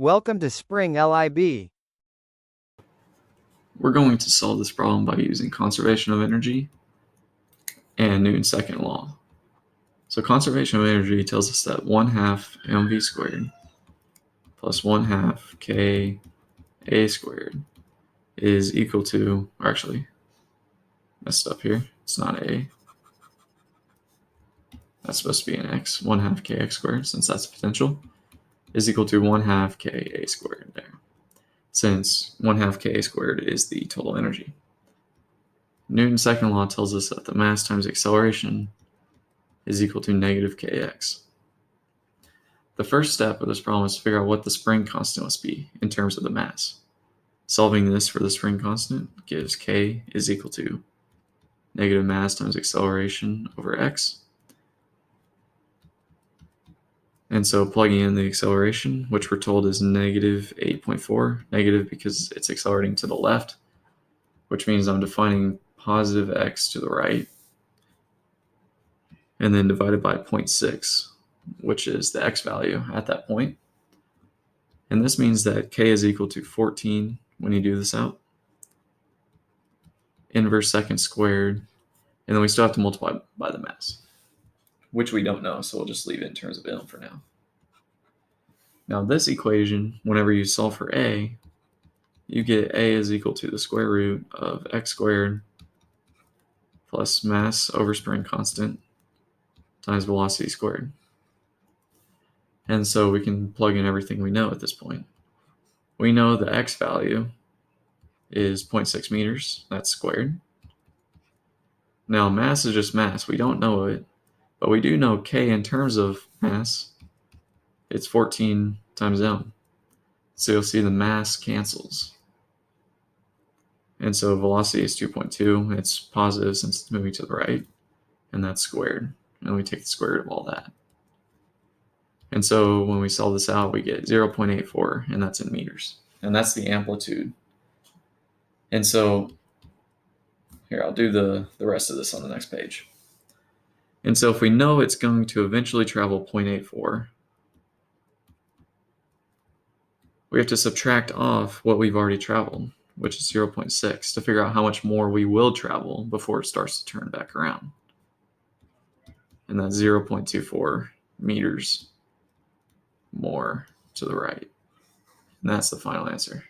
Welcome to Spring LIB. We're going to solve this problem by using conservation of energy and Newton's second law. So conservation of energy tells us that 1/2 mv squared plus 1/2 ka squared is equal to, or actually, messed up here, it's not a, that's supposed to be an x, 1/2 kx squared, since that's potential, is equal to 1/2 ka squared there, since 1/2 ka squared is the total energy. Newton's second law tells us that the mass times acceleration is equal to negative kx. The first step of this problem is to figure out what the spring constant must be in terms of the mass. Solving this for the spring constant gives k is equal to negative mass times acceleration over x. And so plugging in the acceleration, which we're told is negative 8.4, negative because it's accelerating to the left, which means I'm defining positive x to the right, and then divided by 0.6, which is the x value at that point. And this means that k is equal to 14 when you do this out. Inverse second squared, and then we still have to multiply by the mass, which we don't know, so we'll just leave it in terms of m for now. Now this equation, whenever you solve for a, you get a is equal to the square root of x squared plus mass over spring constant times velocity squared. And so we can plug in everything we know at this point. We know the x value is 0.6 meters, that's squared. Now mass is just mass, we don't know it, but we do know k in terms of mass, it's 14 times m. So you'll see the mass cancels. And so velocity is 2.2, it's positive since it's moving to the right, and that's squared. And we take the square root of all that. And so when we solve this out, we get 0.84, and that's in meters. And that's the amplitude. And so here, I'll do the rest of this on the next page. And so if we know it's going to eventually travel 0.84, we have to subtract off what we've already traveled, which is 0.6, to figure out how much more we will travel before it starts to turn back around. And that's 0.24 meters more to the right. And that's the final answer.